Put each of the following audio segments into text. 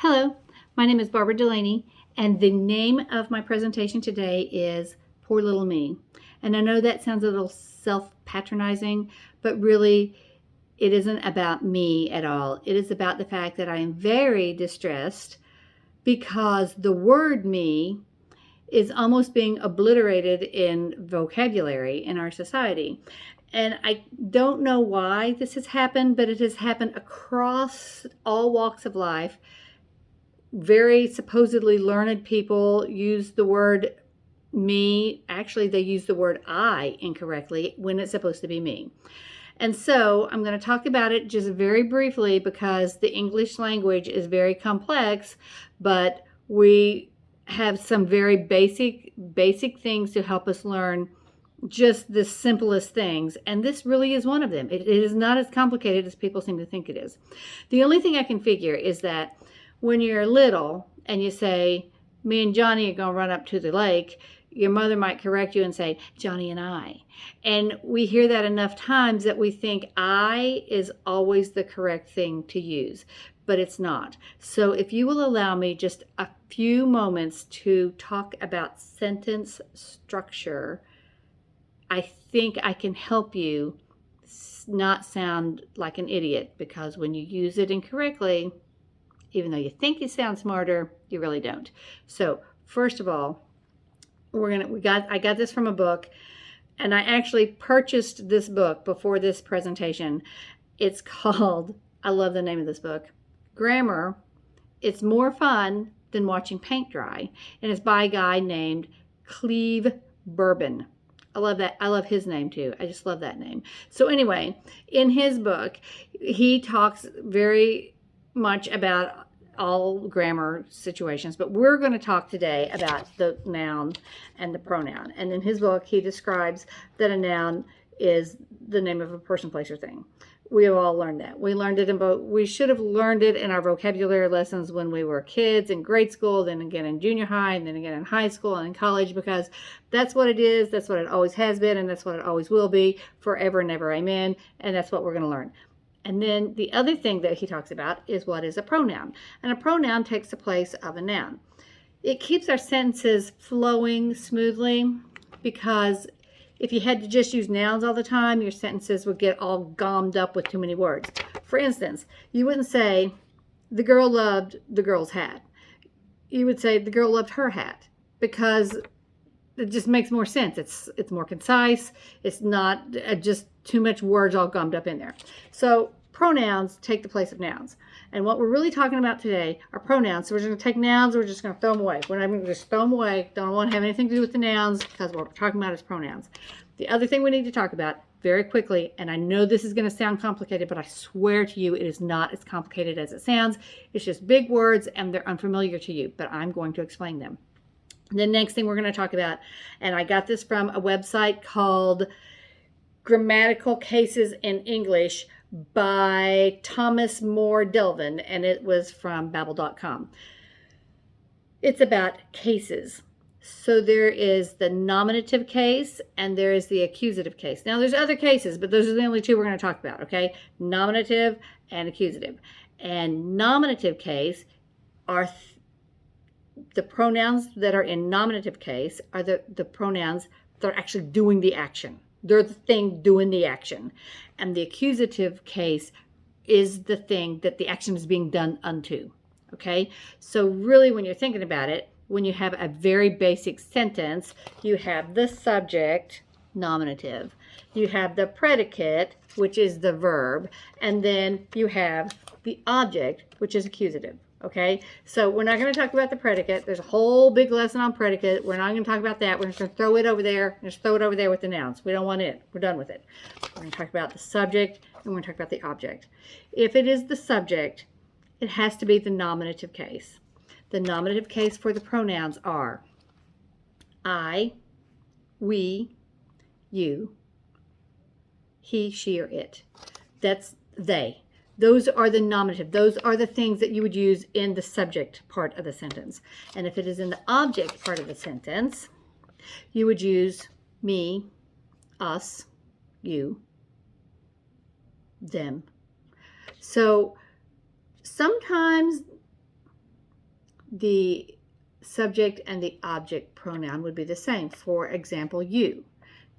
Hello, my name is Barbara Delaney, and the name of my presentation today is Poor Little Me. And I know that sounds a little self-patronizing, but really it isn't about me at all. It is about the fact that I am very distressed because the word me is almost being obliterated in vocabulary in our society. And I don't know why this has happened, but it has happened across all walks of life. Very supposedly learned people use the word me. Actually, they use the word I incorrectly when it's supposed to be me. And so I'm going to talk about it just very briefly because the English language is very complex, but we have some very basic things to help us learn just the simplest things. And this really is one of them. It is not as complicated as people seem to think it is. The only thing I can figure is that when you're little and you say, me and Johnny are going to run up to the lake, your mother might correct you and say, Johnny and I. And we hear that enough times that we think I is always the correct thing to use, but it's not. So if you will allow me just a few moments to talk about sentence structure, I think I can help you not sound like an idiot, because when you use it incorrectly, even though you think you sound smarter, you really don't. So first of all, I got this from a book, and I actually purchased this book before this presentation. It's called, I love the name of this book, Grammar. It's More Fun Than Watching Paint Dry, and it's by a guy named Cleve Bourbon. I love that. I love his name too. I just love that name. So anyway, in his book, he talks very much about all grammar situations, but we're going to talk today about the noun and the pronoun. And in his book, he describes that a noun is the name of a person, place, or thing. We have all learned that. We learned it in both. We should have learned it in our vocabulary lessons when we were kids in grade school, then again in junior high, and then again in high school and in college, because that's what it is. That's what it always has been, and that's what it always will be forever and ever. Amen. And that's what we're going to learn. And then the other thing that he talks about is what is a pronoun. And a pronoun takes the place of a noun. It keeps our sentences flowing smoothly, because if you had to just use nouns all the time, your sentences would get all gommed up with too many words. For instance, you wouldn't say, the girl loved the girl's hat. You would say, the girl loved her hat, because it just makes more sense. It's more concise. It's not just too much words all gummed up in there. So pronouns take the place of nouns. And what we're really talking about today are pronouns. So we're just going to take nouns, we're just going to throw them away. We're not going to just throw them away. Don't want to have anything to do with the nouns, because what we're talking about is pronouns. The other thing we need to talk about very quickly, and I know this is going to sound complicated, but I swear to you it is not as complicated as it sounds. It's just big words and they're unfamiliar to you, but I'm going to explain them. The next thing we're going to talk about, and I got this from a website called Grammatical Cases in English by Thomas Moore Delvin, and it was from Babbel.com. It's about cases. So there is the nominative case and there is the accusative case. Now there's other cases, but those are the only two we're going to talk about, okay? Nominative and accusative. And nominative case are the pronouns that are in nominative case are the pronouns that are actually doing the action. They're the thing doing the action. And the accusative case is the thing that the action is being done unto. Okay? So really, when you're thinking about it, when you have a very basic sentence, you have the subject, nominative. You have the predicate, which is the verb. And then you have the object, which is accusative. Okay, so we're not going to talk about the predicate. There's a whole big lesson on predicate. We're not going to talk about that. We're just going to throw it over there. Just throw it over there with the nouns. We don't want it. We're done with it. We're going to talk about the subject, and we're going to talk about the object. If it is the subject, it has to be the nominative case. The nominative case for the pronouns are I, we, you, he, she, or it. That's they. Those are the nominative. Those are the things that you would use in the subject part of the sentence. And if it is in the object part of the sentence, you would use me, us, you, them. So sometimes the subject and the object pronoun would be the same. For example, you.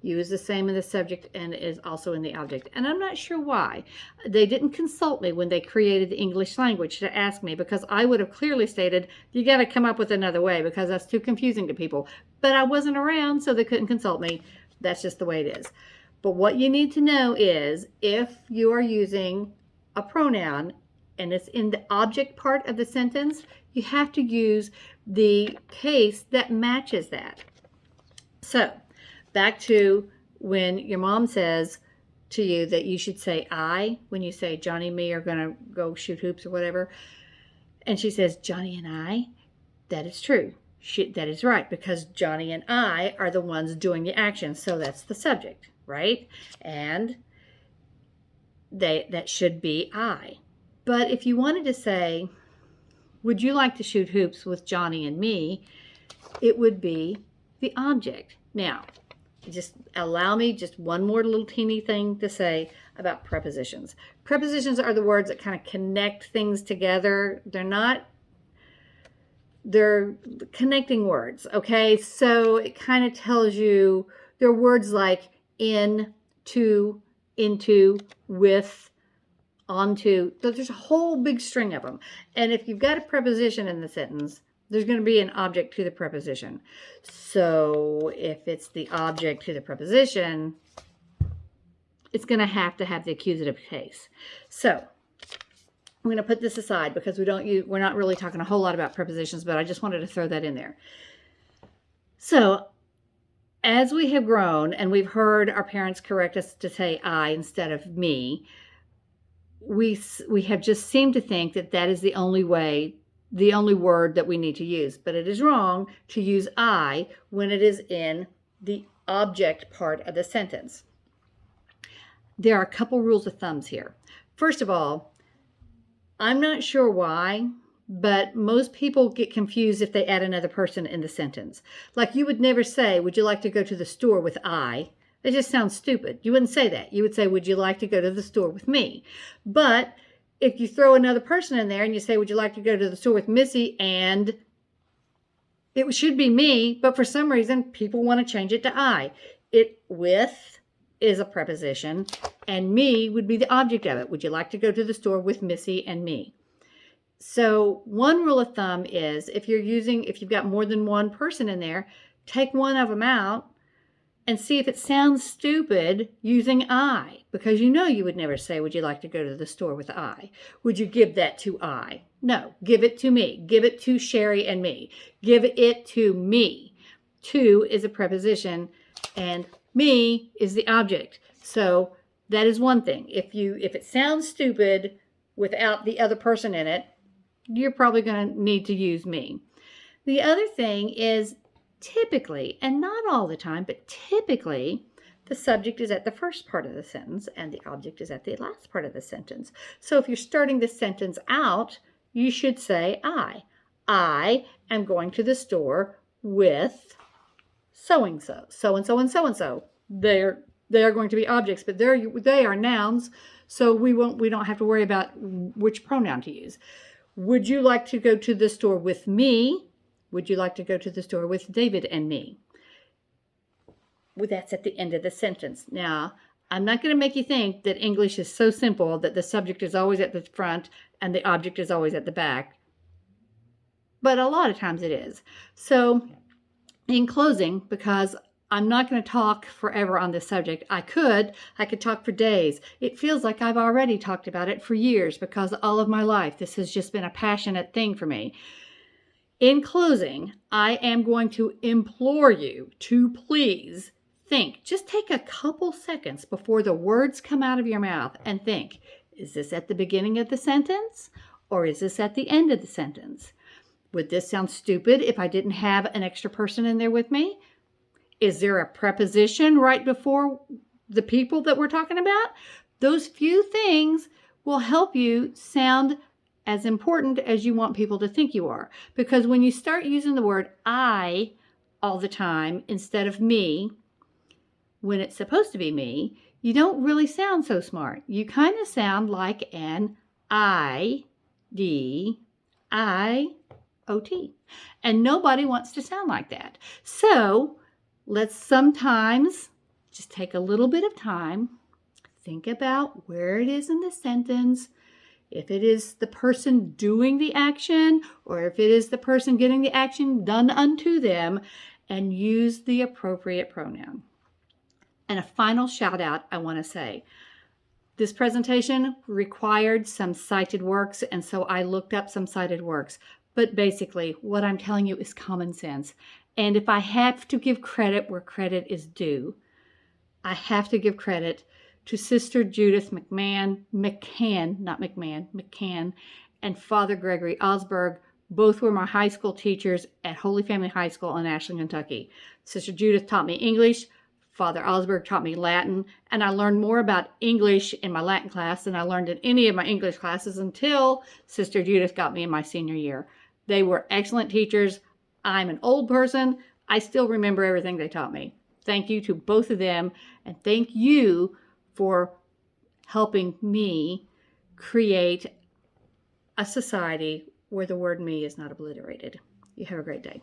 You is the same in the subject and is also in the object. And I'm not sure why. They didn't consult me when they created the English language to ask me, because I would have clearly stated, you got to come up with another way because that's too confusing to people. But I wasn't around, so they couldn't consult me. That's just the way it is. But what you need to know is if you are using a pronoun and it's in the object part of the sentence, you have to use the case that matches that. So, back to when your mom says to you that you should say I when you say Johnny and me are going to go shoot hoops or whatever. And she says Johnny and I. That is true. That is right, because Johnny and I are the ones doing the action. So that's the subject, right? And that should be I. But if you wanted to say, would you like to shoot hoops with Johnny and me? It would be the object. Now, just allow me just one more little teeny thing to say about prepositions. Prepositions are the words that kind of connect things together. They're connecting words, okay? So it kind of tells you, they're words like in, to, into, with, onto. There's a whole big string of them. And if you've got a preposition in the sentence, there's going to be an object to the preposition. So if it's the object to the preposition, it's going to have the accusative case. So I'm going to put this aside because we're not really talking a whole lot about prepositions, but I just wanted to throw that in there. So as we have grown and we've heard our parents correct us to say I instead of me, we have just seemed to think that is the only word that we need to use. But it is wrong to use I when it is in the object part of the sentence. There are a couple rules of thumbs here. First of all, I'm not sure why, but most people get confused if they add another person in the sentence. Like you would never say, would you like to go to the store with I? It just sounds stupid. You wouldn't say that. You would say, would you like to go to the store with me? But if you throw another person in there and you say, would you like to go to the store with Missy? And it should be me, but for some reason, people want to change it to I. With is a preposition, and me would be the object of it. Would you like to go to the store with Missy and me? So one rule of thumb is if you've got more than one person in there, take one of them out and see if it sounds stupid using I, because you would never say, would you like to go to the store with I? Would you give that to I? No, give it to me. Give it to Sherry and me. Give it to me. To is a preposition and me is the object. So that is one thing. If it sounds stupid without the other person in it, you're probably going to need to use me. The other thing is typically, and not all the time, but typically, the subject is at the first part of the sentence and the object is at the last part of the sentence. So if you're starting the sentence out, you should say I. I am going to the store with so-and-so, so-and-so and so-and-so. They are going to be objects, but they are nouns, so we don't have to worry about which pronoun to use. Would you like to go to the store with me? Would you like to go to the store with David and me? Well, that's at the end of the sentence. Now, I'm not going to make you think that English is so simple that the subject is always at the front and the object is always at the back. But a lot of times it is. So, in closing, because I'm not going to talk forever on this subject. I could talk for days. It feels like I've already talked about it for years because all of my life this has just been a passionate thing for me. In closing, I am going to implore you to please think. Just take a couple seconds before the words come out of your mouth and think, is this at the beginning of the sentence or is this at the end of the sentence? Would this sound stupid if I didn't have an extra person in there with me? Is there a preposition right before the people that we're talking about? Those few things will help you sound as important as you want people to think you are. Because when you start using the word I all the time instead of me, when it's supposed to be me, you don't really sound so smart. You kind of sound like an I, D, I, O-T. And nobody wants to sound like that. So let's sometimes just take a little bit of time, think about where it is in the sentence, if it is the person doing the action or if it is the person getting the action done unto them, and use the appropriate pronoun. And a final shout out I want to say. This presentation required some cited works, and so I looked up some cited works. But basically, what I'm telling you is common sense. And if I have to give credit where credit is due, I have to give credit to Sister Judith McCann, and Father Gregory Osberg. Both were my high school teachers at Holy Family High School in Ashland, Kentucky. Sister Judith taught me English. Father Osberg taught me Latin, and I learned more about English in my Latin class than I learned in any of my English classes until Sister Judith got me in my senior year. They were excellent teachers. I'm an old person. I still remember everything they taught me. Thank you to both of them, and thank you for helping me create a society where the word me is not obliterated. You have a great day.